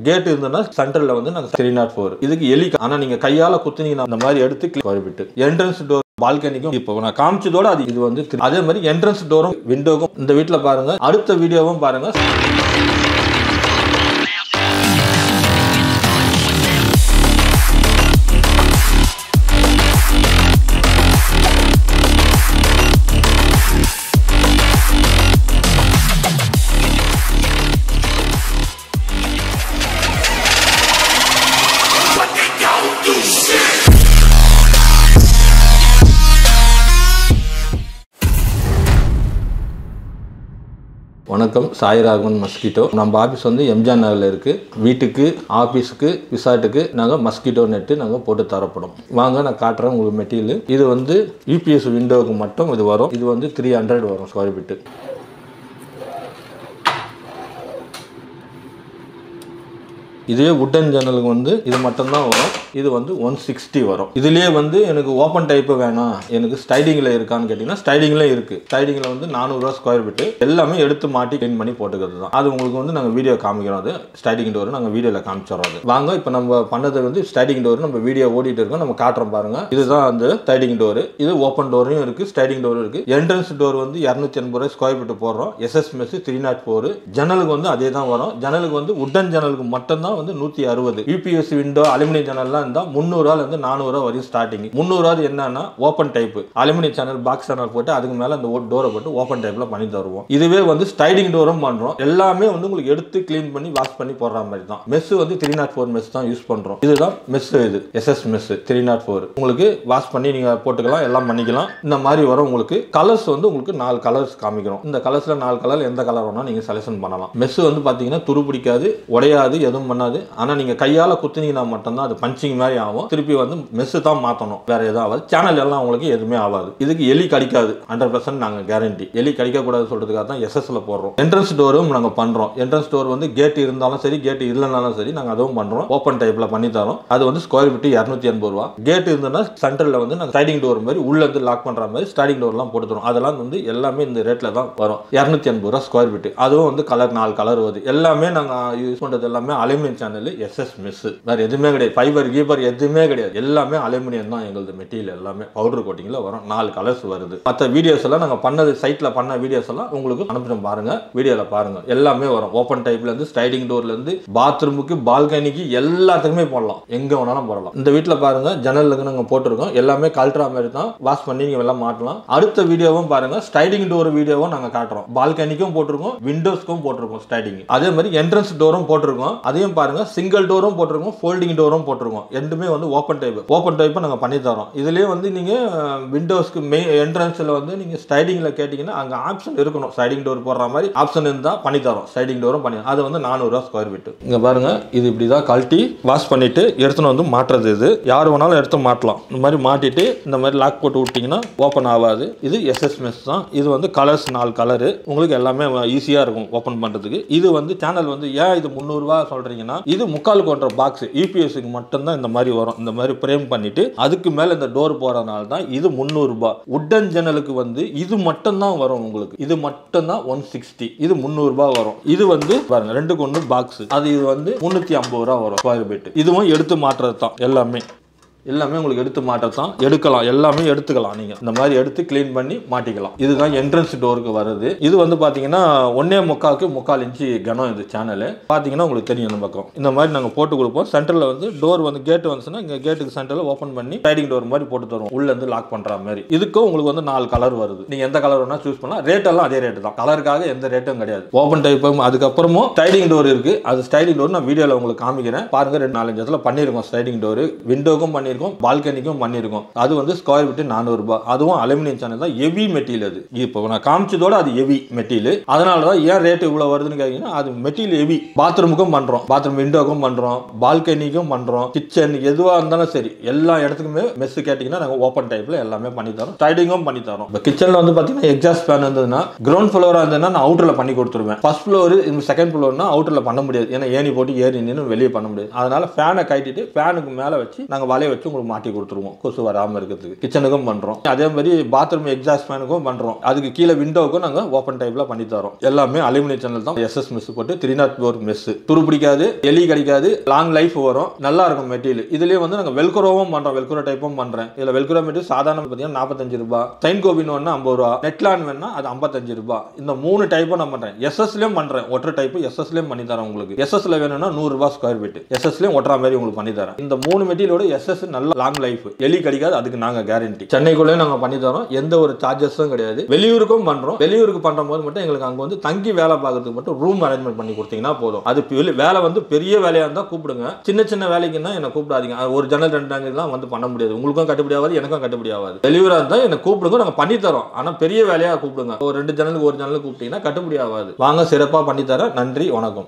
Gate இருந்ததுன்னா சென்டர்ல வந்து நாங்க 304 இதுக்கு எலி. ஆனா நீங்க கையால குத்துனீங்கன்னா அந்த மாதிரி எடுத்து விட்டு என்ட்ரன்ஸ் டோர் பால்கனிக்கும் இப்போ நான் காமிச்சதோட அது இது வந்து அதே மாதிரி என்ட்ரன்ஸ் டோரும் விண்டோக்கும் இந்த வீட்டுல பாருங்க. அடுத்த வீடியோவும் பாருங்க. வணக்கம், சாய் ராகவன் மஸ்கிட்டோ. நம்ம ஆஃபீஸ் வந்து எம்ஜிஆர் நகரில் இருக்குது. வீட்டுக்கு, ஆஃபீஸுக்கு, விசாட்டுக்கு நாங்கள் மஸ்கிட்டோ நெட்டு நாங்கள் போட்டு தரப்படும். வாங்க நான் காட்டுறேன் உங்களுக்கு மெட்டீரியல். இது வந்து யூபிஎஸ் விண்டோவுக்கு மட்டும் இது வரும். இது வந்து 300 வரும் ஸ்கொயர் ஃபீட்டு. இதே வுட்டன் ஜன்னலுக்கு வந்து இது மட்டும்தான் வரும். இது வந்து 160 வரும். இதுலேயே வந்து எனக்கு ஓப்பன் டைப்பு வேணாம், எனக்கு ஸ்டைடிங்கில் இருக்கான்னு கேட்டிங்கன்னா ஸ்டைடிங்கில் இருக்குது. ஸ்டைடிங்கில் வந்து 400 ரூபா ஸ்கொயர் ஃபீட்டு. எல்லாமே எடுத்து மாட்டி க்ளீன் பண்ணி போட்டுக்கிறது தான். அது உங்களுக்கு வந்து நாங்கள் வீடியோ காமிக்கிறோம். அது ஸ்டைடிங் டோர் நாங்கள் வீடியோவில் காமிச்சிடறோம். அது வாங்க இப்போ நம்ம பண்ணது வந்து ஸ்டைடிங் டோர் நம்ம வீடியோ ஓடிட்டு இருக்கோம். நம்ம காட்டுறோம் பாருங்க. இதுதான் அந்த ஸ்டைடிங் டோர். இது ஓப்பன் டோரும் இருக்குது, ஸ்டைடிங் டோரும் இருக்குது. என்ட்ரன்ஸ் டோர் வந்து 280 ரூபாய் ஸ்கொயர் ஃபீட்டு போடுறோம். SS mess 304. ஜன்னலுக்கு வந்து அதே தான் வரும். ஜன்னலுக்கு வந்து வுட்டன் ஜன்னலுக்கு மட்டும்தான் வந்து 160. யூபிஎஸ் விண்டோ அலுமினியம் ஜன்னல்லாம் இருந்தா 300 ரூபாயில இருந்து 400 ரூபாய் வரையும் ஸ்டார்டிங். 300 ரூபாய் என்னன்னா open type aluminium channel box channel போட்டு அதுக்கு மேல அந்த டோரை போட்டு ஓப்பன் டைப்ல பண்ணி தருவோம். இதுவே வந்து ஸ்டைடிங் டோரும் பண்றோம். எல்லாமே வந்து உங்களுக்கு எடுத்து க்ளீன் பண்ணி வாஷ் பண்ணி போடுற மாதிரி தான். மெஸ் வந்து 304 மெஸ் தான் யூஸ் பண்றோம். இதுதான் மெஸ். இது எஸ்எஸ் மெஸ் 304. உங்களுக்கு வாஷ் பண்ணி நீங்க போட்டுக்கலாம், எல்லாம் பண்ணிக்கலாம். இந்த மாதிரி வரும். உங்களுக்கு கலர்ஸ் வந்து உங்களுக்கு 4 கலர்ஸ் காமிக்கிறோம். இந்த கலர்ஸ்ல 4 கலர் எந்த கலர் வேணா நீங்க செலக்ஷன் பண்ணலாம். மெஸ் வந்து பாத்தீங்கன்னா துரு பிடிக்காது, உடையாது, எதுவும் பண்ணாது. ஆனா நீங்க கையால குத்துனீங்கன்னா மட்டும்தான் அது பஞ்சிங் மாதிரி ஆகும். திருப்பி வந்து மெஸ் தான் மாத்தணும், வேற எதுவும் ஆகாது. சேனல் எல்லாம் உங்களுக்கு எதுவுமே ஆகாது. இதுக்கு எலி கடிக்காது, 100% நாங்க கேரண்டி. எலி கடிக்க கூடாது சொல்றதுக்காக தான் எஸ்எஸ்ல போடுறோம். என்ட்ரன்ஸ் டோரும் நாங்க பண்றோம். என்ட்ரன்ஸ் டோர் வந்து கேட் இருந்தாலும் சரி, கேட் இல்லைனாலும் சரி, நாங்க அதுவும் பண்றோம். ஓப்பன் டைப்ல பண்ணி தரோம். அது வந்து ஸ்கொயர் ஃபீட் 280 ரூபா. கேட் இருந்ததுன்னா சென்டர்ல வந்து நாங்க ஸ்லைடிங் டோர் மாதிரி உள்ள இருந்து லாக் பண்ற மாதிரி ஸ்லைடிங் டோர் எல்லாம் போட்டு தரோம். அதெல்லாம் வந்து எல்லாமே இந்த ரேட்ல தான் வரும். 280 ரூபா ஸ்கொயர் ஃபீட். அதுவும் வந்து கலர் 4 கலர் வருது. எல்லாமே நாங்க யூஸ் பண்றது எல்லாமே அலுமினியம் சேனல் எஸ்எஸ் மெஸ். வேற எதுவுமே கிடையாது. ஃபைபர் கீபர் எதுவுமே கிடையாது. எல்லாமே அலுமினியம் தான் எங்களது மெட்டீரியல். எல்லாமே பவுடர் கோட்டிங்ல வரும். 4 கலர்ஸ் வருது. மற்ற வீடியோஸ் எல்லாம் நாங்க பண்ணது சைட்ல பண்ண வீடியோஸ் எல்லாம் உங்களுக்கு அனுப்பிச்சு பாருங்க. வீடியோல பாருங்க. எல்லாமே வரும். ஓப்பன் டைப்ல இருந்து ஸ்லைடிங் டோர்ல இருந்து பாத்ரூமுக்கு, பால்கனிக்கு எல்லாத்துக்குமே போடலாம். எங்க வேணாலும் போடலாம். இந்த வீட்டுல பாருங்க ஜன்னலுக்கு நாங்க போட்டிருக்கோம். எல்லாமே கல்ட்ரா மாதிரி தான். வாஷ் பண்ணி நீங்க எல்லாம் மாட்டலாம். அடுத்த வீடியோவும் பாருங்க. ஸ்லைடிங் டோர் வீடியோவும் நாங்க காட்டுறோம். பால்கனிக்கும் போட்டிருக்கோம், விண்டோஸ்க்கும் போட்டிருக்கோம் ஸ்லைடிங். அதே மாதிரி என்ட்ரன்ஸ் டோரும் போட்டிருக்கோம். அதையும் பாருங்க. சிங்கிள் டோரும் போட்டிருக்கோம், ஃபோல்டிங் டோரும் போட்டிருக்கோம். ரெண்டுமே வந்து ஓப்பன் டைப். ஓப்பன் டைப் நாங்க பண்ணி தரோம். இதுலயே வந்து நீங்க விண்டோஸ்க்கு மெயின் என்ட்ரன்ஸ்ல வந்து நீங்க ஸ்லைடிங்ல கேட்டீங்கன்னா அங்க ஆப்ஷன் இருக்கணும். ஸ்லைடிங் டோர் போடுற மாதிரி ஆப்ஷன் இருந்தா பண்ணி தரோம். ஸ்லைடிங் டோரும் பண்ணி. அது வந்து 400 ரூபாய் ஸ்கொயர் ஃபீட். இங்க பாருங்க. இது இப்படிதான் கழட்டி வாஷ் பண்ணிட்டு எடுத்துன்னு வந்து மாட்டுறது. இது யார் வேணாலும் எடுத்து மாட்டலாம். இந்த மாதிரி மாட்டிட்டு இந்த மாதிரி லாக் போட்டு விட்டீங்கன்னா ஓப்பன் ஆகாது. இது எஸ்எஸ் மெஸ் தான். இது வந்து கலர்ஸ் 4 கலர். உங்களுக்கு எல்லாமே ஈஸியா இருக்கும் ஓப்பன் பண்றதுக்கு. இது வந்து சேனல் வந்து ஏன் இது 300 ரூபாய் சொல்றீங்கன்னா இது முக்கால் கொண்ட பாக்ஸ் யூபிஎஸ்க்கு மட்டும் தான் இந்த மாதிரி வரும். இந்த மாதிரி பிரேம் பண்ணிட்டு அதுக்கு மேல இந்த டோர் போறதுனால தான் இது 300 ரூபாய். வுட்டன் ஜன்னலுக்கு வந்து இது மட்டும் தான் வரும். உங்களுக்கு இது மட்டும் தான் 160. இது 300 ரூபாய் வரும். இது வந்து பாருங்க 2க்கு 1 பாக்ஸ். அது இது வந்து 350 ரூபாய் வரும் ஸ்கொயர் ஃபீட். இதுவும் எடுத்து மாட்டுறது தான். எல்லாமே உங்களுக்கு எடுத்து மாட்டத்தான். எடுக்கலாம், எல்லாமே எடுத்துக்கலாம். நீங்க இந்த மாதிரி எடுத்து கிளீன் பண்ணி மாட்டிக்கலாம். இதுதான் என்ட்ரன்ஸ் டோருக்கு வருது. இது வந்து பாத்தீங்கன்னா 1.25க்கு 3/4 இன்ச்சு கனம். இது சேனல் பாத்தீங்கன்னா உங்களுக்கு தெரியும். இந்த பக்கம் இந்த மாதிரி நாங்க போட்டு கொடுப்போம். சென்டர்ல வந்து டோர் வந்து கேட் வந்துச்சுன்னா இங்க கேட்டுக்கு சென்டர்ல ஓபன் பண்ணி ஸ்லைடிங் டோர் மாதிரி போட்டு தருவோம். உள்ள இருந்து லாக் பண்ற மாதிரி. இதுக்கும் உங்களுக்கு வந்து 4 கலர் வருது. நீங்க எந்த கலர் வேணா சூஸ் பண்ணலாம். ரேட் எல்லாம் அதே ரேட் தான். கலருக்காக எந்த ரேட்டும் கிடையாது. Open type. அதுக்கப்புறமும் ஸ்லைடிங் டோர் இருக்கு. அது ஸ்லைடிங் டோர் நான் வீடியோல உங்களுக்கு காமிக்கிறேன் பாருங்க. 2-4 இடத்துல பண்ணிருக்கோம். ஸ்லைடிங் டோர் விண்டோக்கும் பண்ணி பால்கனிக்கும் பண்ணிருக்கோம். அது வந்து ஸ்கொயர் ஃபீட் 400 ரூபாய். அதுவும் அலுமினியம் சேனல் தான். Heavy material. அது இப்போ நான் காமிச்சதோட அது ஹெவி மெட்டீரியல். அதனால தான் ஏன் ரேட் இவ்வளவு வருதுன்னு கேட்டீங்கன்னா அது மெட்டீரியல் ஹெவி. பாத்ரூமுக்கும் பண்றோம், பாத்ரூம் விண்டோக்கும் பண்றோம், பால்கனிக்கும் பண்றோம், கிச்சன் எதுவா இருந்தாலும் சரி எல்லா இடத்துக்குமே மெஸ் கேட்டீங்கன்னா நாங்க ஓப்பன் டைப்ல எல்லாமே பண்ணி தரோம். ஸ்லைடிங்கும் பண்ணி தரோம். இப்போ கிச்சன்ல வந்து பாத்தீங்கன்னா எக்ஸாஸ்ட் ஃபேன் இருந்ததுன்னா கிரவுண்ட் ஃப்ளோரா இருந்ததுன்னா நான் அவுட்டர்ல பண்ணி கொடுத்துருவேன். ஃபர்ஸ்ட் ஃப்ளோர் செகண்ட் ஃப்ளோர்னா அவுட்டர்ல பண்ண முடியாது. ஏன்னா ஏணி போட்டு ஏறி நின்று வெளியே பண்ண முடியாது. அதனால ஃபேனை கட்டிட்டு ஃபேனுக்கு மேல வச்சு நாங்க வலைய வச்சு வச்சு உங்களுக்கு மாட்டி கொடுத்துருவோம் கொசு வராமல் இருக்கிறதுக்கு. கிச்சனுக்கும் பண்ணுறோம். அதே மாதிரி பாத்ரூம் எக்ஸாஸ்ட் ஃபேனுக்கும் பண்ணுறோம். அதுக்கு கீழே விண்டோவுக்கும் நாங்கள் ஓப்பன் டைப்பில் பண்ணி தரோம். எல்லாமே அலுமினியம் சேனல் தான். SS மெஸ் போட்டு 304 மெஸ். துரு பிடிக்காது, எலி கடிக்காது, லாங் லைஃப் வரும், நல்லா இருக்கும் மெட்டீரியல். இதுலேயே வந்து நாங்கள் வெல்க்ரோவும் பண்ணுறோம், வெல்க்ரோ டைப்பும் பண்ணுறேன். இதில் வெல்க்ரோ மெட்டீரியல் சாதாரண பார்த்தீங்கன்னா 45 ரூபாய், சைன் கோபின் வேணா 50 ரூபா, நெட்லான் வேணா அது 55 ரூபாய். இந்த 3 டைப்பும் நான் பண்ணுறேன். SSலையும் பண்ணுறேன், ஒற்றை டைப்பு SSலையும் பண்ணி தரேன் உங்களுக்கு. SSல வேணும்னா 100 ரூபாய் ஸ்கொயர் ஃபீட், SSலையும் ஒட்டுற மாதிரி உங்களுக்கு பண்ணி தரேன். இந்த 3 மெட்டீரியலோட SS நல்ல லாங் லைஃப், எலி கடிக்காது, அதுக்கு நாங்கள் கேரண்டி. சென்னைக்குள்ளேயே நாங்கள் பண்ணி தரோம், எந்த ஒரு சார்ஜஸும் கிடையாது. வெளியூருக்கும் பண்ணுறோம். வெளியூருக்கு பண்ணுற போது மட்டும் எங்களுக்கு அங்கே வந்து தங்கி வேலை பார்க்கறதுக்கு மட்டும் ரூம் அரேஞ்ச்மெண்ட் பண்ணி கொடுத்தீங்கன்னா போதும். அது வேலை வந்து பெரிய வேலையாக இருந்தால் கூப்பிடுங்க, சின்ன சின்ன வேலைக்குன்னா என்ன கூப்பிடாதீங்க. ஒரு ஜன்னல் 2 ஜன்னல்லாம் வந்து பண்ண முடியாது, உங்களுக்கும் கட்டுப்படி ஆகாது, எனக்கும் கட்டுப்படி ஆகாது. வெளியூராக இருந்தால் என்ன கூப்பிடுங்க, நாங்கள் பண்ணி தரோம். ஆனால் பெரிய வேலையாக கூப்பிடுங்க. ஒரு 2 ஜன்னலுக்கு 1 ஜன்னல் கூப்பிட்டீங்கன்னா கட்டுப்படி ஆகாது. வாங்க, சிறப்பாக பண்ணி தரேன். நன்றி, வணக்கம்.